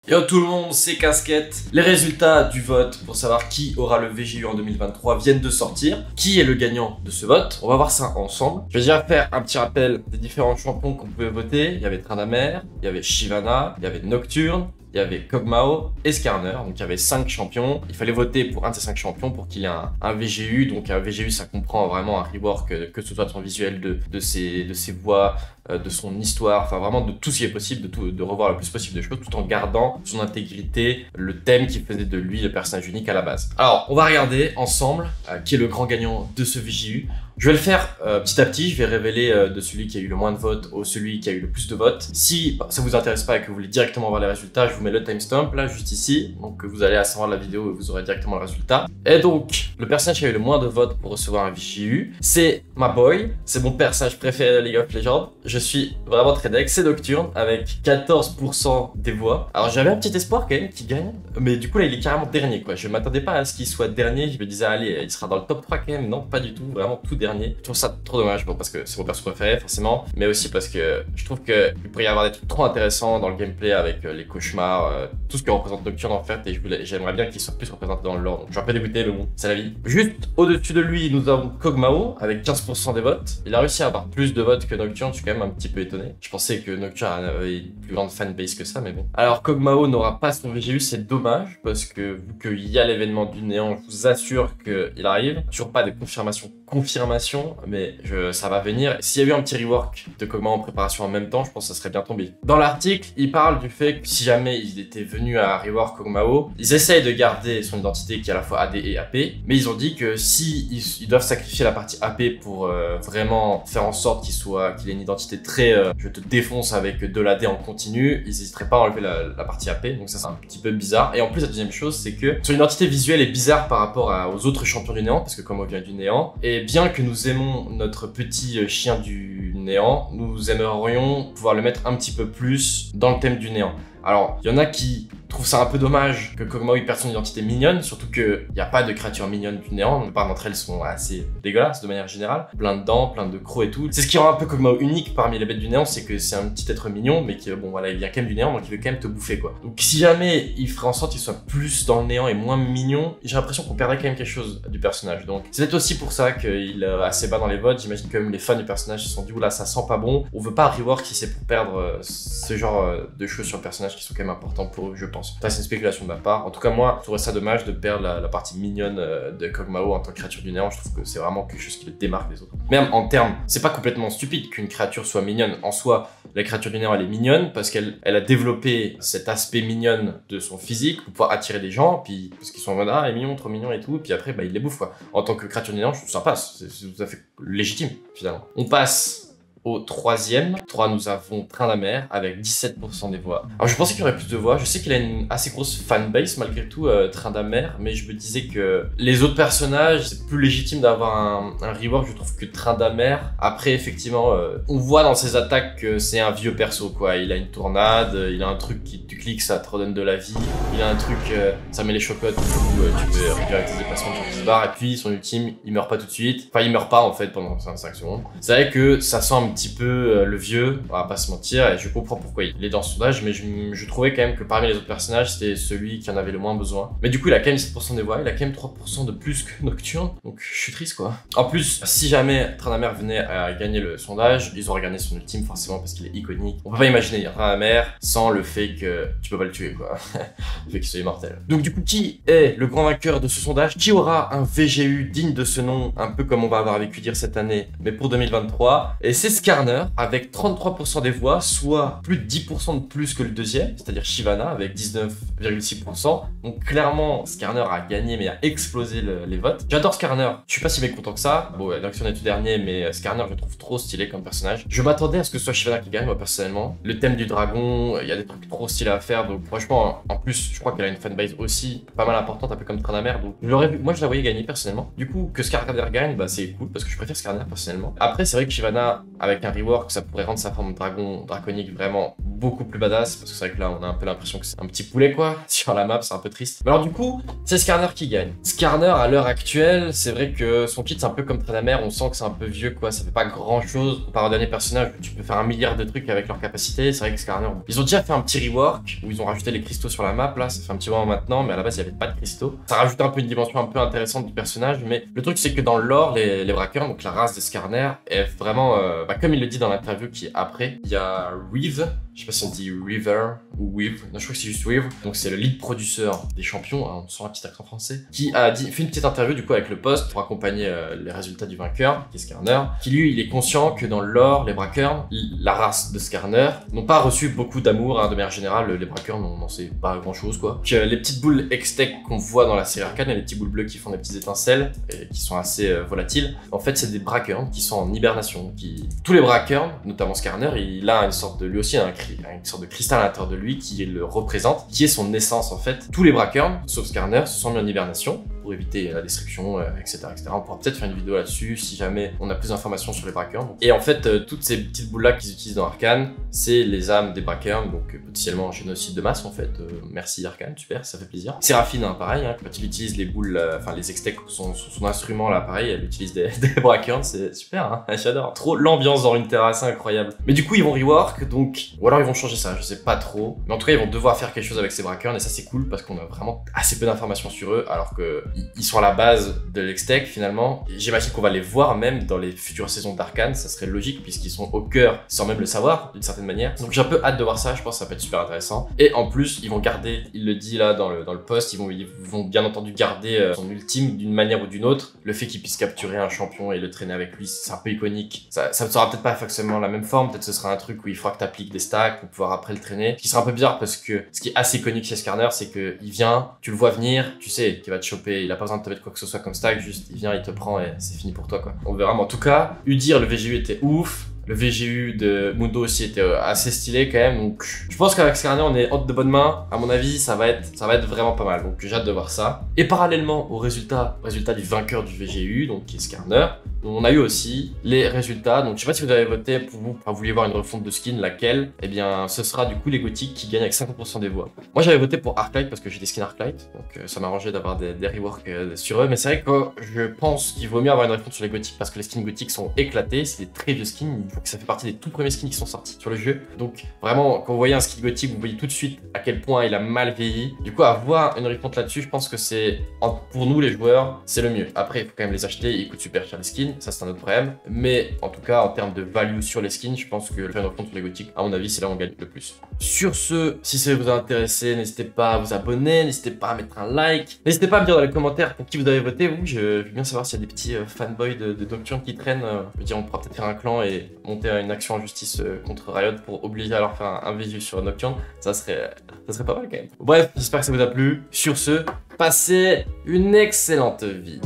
Yo tout le monde, c'est Casquette. Les résultats du vote pour savoir qui aura le VGU en 2023 viennent de sortir. Qui est le gagnant de ce vote? On va voir ça ensemble. Je vais déjà faire un petit rappel des différents champions qu'on pouvait voter. Il y avait Tryndamere, il y avait Shyvana, il y avait Nocturne, il y avait Kog'Maw et Skarner, donc il y avait 5 champions. Il fallait voter pour un de ces 5 champions pour qu'il y ait un VGU. Donc un VGU, ça comprend vraiment un rework, que ce soit de son visuel, de ses voix, de son histoire, enfin vraiment de tout ce qui est possible, de revoir le plus possible de choses, tout en gardant son intégrité, le thème qui faisait de lui le personnage unique à la base. Alors, on va regarder ensemble qui est le grand gagnant de ce VGU. Je vais le faire petit à petit, je vais révéler de celui qui a eu le moins de votes au celui qui a eu le plus de votes. Si ça vous intéresse pas et que vous voulez directement voir les résultats, je vous mets le timestamp là, juste ici. Donc vous allez à ce moment de la vidéo et vous aurez directement le résultat. Et donc, le personnage qui a eu le moins de votes pour recevoir un VGU, c'est ma boy, c'est mon personnage préféré de League of Legends. Je suis vraiment très deck, c'est Nocturne avec 14% des voix. Alors j'avais un petit espoir quand même qu'il gagne, mais du coup là il est carrément dernier quoi. Je m'attendais pas à ce qu'il soit dernier, je me disais allez, il sera dans le top 3 quand même. Non, pas du tout, vraiment tout dernier. Je trouve ça trop dommage, bon, parce que c'est mon perso préféré forcément, mais aussi parce que je trouve qu'il pourrait y avoir des trucs trop intéressants dans le gameplay avec les cauchemars, tout ce que représente Nocturne en fait, et j'aimerais bien qu'il soit plus représenté dans le lore, donc je suis un peu dégoûté, mais bon, c'est la vie. Juste au-dessus de lui, nous avons Kog'Maw avec 15% des votes. Il a réussi à avoir plus de votes que Nocturne, je suis quand même un petit peu étonné. Je pensais que Nocturne avait une plus grande fanbase que ça, mais bon. Alors Kog'Maw n'aura pas son VGU, c'est dommage, parce que vu qu'il y a l'événement du néant, je vous assure qu'il arrive. Toujours pas de confirmation, mais ça va venir. S'il y a eu un petit rework de Kog'Maw en préparation en même temps, je pense que ça serait bien tombé. Dans l'article, il parle du fait que si jamais ils étaient venus à rework Kog'Maw, ils essayent de garder son identité qui est à la fois AD et AP, mais ils ont dit que si ils doivent sacrifier la partie AP pour vraiment faire en sorte qu'il ait une identité très je te défonce avec de l'AD en continu, ils n'hésiteraient pas à enlever la partie AP, donc ça c'est un petit peu bizarre. Et en plus la deuxième chose, c'est que son identité visuelle est bizarre par rapport aux autres champions du néant, parce que Kog'Maw vient du néant, et bien que nous aimons notre petit chien du néant, nous aimerions pouvoir le mettre un petit peu plus dans le thème du néant. Alors, il y en a qui trouvent ça un peu dommage que Kog'Maw perde son identité mignonne, surtout qu'il n'y a pas de créatures mignonnes du néant, la plupart d'entre elles sont assez dégueulasses de manière générale, plein de dents, plein de crocs et tout. C'est ce qui rend un peu Kog'Maw unique parmi les bêtes du néant, c'est que c'est un petit être mignon, mais qui, bon voilà, il vient quand même du néant, donc il veut quand même te bouffer quoi. Donc si jamais il ferait en sorte qu'il soit plus dans le néant et moins mignon, j'ai l'impression qu'on perdrait quand même quelque chose du personnage. Donc c'est peut-être aussi pour ça qu'il est assez bas dans les votes, j'imagine que même les fans du personnage se sont dit oula ça sent pas bon, on veut pas rework si c'est pour perdre ce genre de choses sur le personnage qui sont quand même importants pour eux, je pense. Ça c'est une spéculation de ma part. En tout cas moi, je trouverais ça dommage de perdre la partie mignonne de Kog'Maw en tant que créature du néant. Je trouve que c'est vraiment quelque chose qui le démarque des autres. Même en termes, c'est pas complètement stupide qu'une créature soit mignonne. En soi, la créature du néant elle est mignonne parce qu'elle a développé cet aspect mignonne de son physique pour pouvoir attirer des gens, puis parce qu'ils sont en mode ah il est mignon, trop mignon et tout, puis après bah il les bouffe quoi. En tant que créature du néant, je trouve ça passe. C'est tout à fait légitime finalement. On passe au troisième. 3, nous avons Tryndamere avec 17% des voix. Alors je pensais qu'il y aurait plus de voix, je sais qu'il a une assez grosse fanbase malgré tout, Tryndamere, mais je me disais que les autres personnages, c'est plus légitime d'avoir un rework, je trouve, que Tryndamere. Après effectivement, on voit dans ses attaques que c'est un vieux perso quoi, il a une tournade, il a un truc qui tu cliques, ça te redonne de la vie, il a un truc, ça met les chocottes, du coup tu peux récupérer tes déplacements sur 10 barres, et puis son ultime, il meurt pas tout de suite, enfin il meurt pas en fait pendant 5 secondes. C'est vrai que ça sent un petit peu le vieux, on va pas se mentir, et je comprends pourquoi il est dans ce sondage, mais je trouvais quand même que parmi les autres personnages, c'était celui qui en avait le moins besoin. Mais du coup, il a quand même 7% des voix, il a quand même 3% de plus que Nocturne, donc je suis triste quoi. En plus, si jamais Tryndamere venait à gagner le sondage, ils auraient gagné son ultime forcément parce qu'il est iconique. On peut pas imaginer Tryndamere sans le fait que tu peux pas le tuer quoi, le fait qu'il soit immortel. Donc du coup, qui est le grand vainqueur de ce sondage? Qui aura un VGU digne de ce nom, un peu comme on va avoir vécu dire cette année, mais pour 2023? Et c'est Skarner avec 33% des voix, soit plus de 10% de plus que le deuxième, c'est-à-dire Shyvana avec 19,6%. Donc clairement, Skarner a gagné mais a explosé les votes. J'adore Skarner, je suis pas si mécontent que ça. Bon, Nocturne est tout dernier, mais Skarner je le trouve trop stylé comme personnage. Je m'attendais à ce que ce soit Shyvana qui gagne, moi personnellement. Le thème du dragon, il y a des trucs trop stylés à faire, donc franchement, en plus, je crois qu'elle a une fanbase aussi pas mal importante, un peu comme Tryndamere, donc je l'aurais vu, moi je la voyais gagner personnellement. Du coup, que Skarner gagne, bah c'est cool parce que je préfère Skarner personnellement. Après, c'est vrai que Shyvana avec un rework, ça pourrait rendre rendre sa forme draconique vraiment beaucoup plus badass, parce que c'est vrai que là on a un peu l'impression que c'est un petit poulet quoi, sur la map, c'est un peu triste. Mais alors du coup, c'est Skarner qui gagne. Skarner à l'heure actuelle, c'est vrai que son kit c'est un peu comme Tryndamere, on sent que c'est un peu vieux quoi, ça fait pas grand chose comparé au dernier personnage, tu peux faire un milliard de trucs avec leur capacité, c'est vrai que Skarner, ils ont déjà fait un petit rework, où ils ont rajouté les cristaux sur la map, là, ça fait un petit moment maintenant, mais à la base il n'y avait pas de cristaux. Ça rajoute un peu une dimension un peu intéressante du personnage, mais le truc c'est que dans le lore, les braqueurs, donc la race de Skarner, est vraiment, comme il le dit dans l'interview qui est après, il y a Reeve, je sais pas si on dit River ou Weave, non je crois que c'est juste Weave, donc c'est le lead producer des champions, hein, on sent un petit accent français, qui a fait une petite interview du coup avec le poste pour accompagner les résultats du vainqueur, qui est Skarner, qui lui il est conscient que dans le lore, les braqueurs, la race de Skarner, n'ont pas reçu beaucoup d'amour, hein, de manière générale, les braqueurs n'en sait pas grand chose quoi. Que les petites boules Hextech qu'on voit dans la série Arcane, et les petits boules bleues qui font des petites étincelles, et qui sont assez volatiles, en fait c'est des braqueurs qui sont en hibernation, tous les braqueurs, notamment Skarner, il a une sorte de, lui aussi une sorte de cristal à l'intérieur de lui qui le représente, qui est son essence en fait. Tous les braqueurs, sauf Skarner, se sont mis en hibernation pour éviter la destruction, etc., etc. On pourra peut-être faire une vidéo là-dessus si jamais on a plus d'informations sur les braqueurs. Et en fait, toutes ces petites boules-là qu'ils utilisent dans Arcane, c'est les âmes des braqueurs, donc potentiellement un génocide de masse en fait. Merci Arcane, super, ça fait plaisir. Séraphine, hein, pareil, hein, quand il utilise les boules, enfin les Hextech, son instrument là, pareil, elle utilise des braqueurs, c'est super, hein, j'adore. Trop l'ambiance dans une terre assez incroyable. Mais du coup, ils vont rework, donc, ou alors ils vont changer ça, je sais pas trop. Mais en tout cas, ils vont devoir faire quelque chose avec ces braqueurs, et ça c'est cool parce qu'on a vraiment assez peu d'informations sur eux, alors que ils sont à la base de l'Hextech finalement. J'imagine qu'on va les voir même dans les futures saisons d'Arcane, ça serait logique puisqu'ils sont au cœur sans même le savoir d'une certaine manière. Donc j'ai un peu hâte de voir ça, je pense que ça peut être super intéressant. Et en plus, ils vont garder, il le dit là dans le post, ils vont bien entendu garder son ultime d'une manière ou d'une autre. Le fait qu'ils puissent capturer un champion et le traîner avec lui, c'est un peu iconique. Ça ne sera peut-être pas forcément la même forme, peut-être ce sera un truc où il faudra que tu appliques des stacks pour pouvoir après le traîner. Ce qui sera un peu bizarre parce que ce qui est assez iconique chez Skarner, c'est qu'il vient, tu le vois venir, tu sais qu'il va te choper, il a pas besoin de te mettre quoi que ce soit comme stack, juste il vient, il te prend et c'est fini pour toi quoi. On verra, mais en tout cas, Udyr, le VGU était ouf. Le VGU de Mundo aussi était assez stylé quand même, donc je pense qu'avec Skarner on est entre de bonnes mains. À mon avis ça va être vraiment pas mal, donc j'ai hâte de voir ça. Et parallèlement au résultat du vainqueur du VGU, donc qui est Skarner, on a eu aussi les résultats. Donc je sais pas si vous avez voté pour vous vouliez voir une refonte de skin, laquelle, eh bien ce sera du coup les gothiques qui gagnent avec 50% des voix. Moi j'avais voté pour Arclight parce que j'ai des skins Arclight, donc ça m'arrangeait d'avoir des reworks sur eux, mais c'est vrai que je pense qu'il vaut mieux avoir une refonte sur les gothiques parce que les skins gothiques sont éclatés, c'est des très vieux skins. Donc ça fait partie des tout premiers skins qui sont sortis sur le jeu. Donc vraiment, quand vous voyez un skin gothique, vous voyez tout de suite à quel point il a mal vieilli. Du coup, avoir une refonte là-dessus, je pense que c'est, pour nous les joueurs, c'est le mieux. Après, il faut quand même les acheter, ils coûtent super cher les skins, ça c'est un autre problème. Mais en tout cas, en termes de value sur les skins, je pense que faire une refonte sur les gothiques, à mon avis, c'est là où on gagne le plus. Sur ce, si ça vous a intéressé, n'hésitez pas à vous abonner, n'hésitez pas à mettre un like, n'hésitez pas à me dire dans les commentaires pour qui vous avez voté. Vous, je veux bien savoir s'il y a des petits fanboys de Nocturne qui traînent. Je veux dire, on pourra peut-être faire un clan et monter une action en justice contre Riot pour obliger à leur faire un VGU sur Nocturne. Ça serait pas mal quand même. Bref, j'espère que ça vous a plu. Sur ce, passez une excellente vie.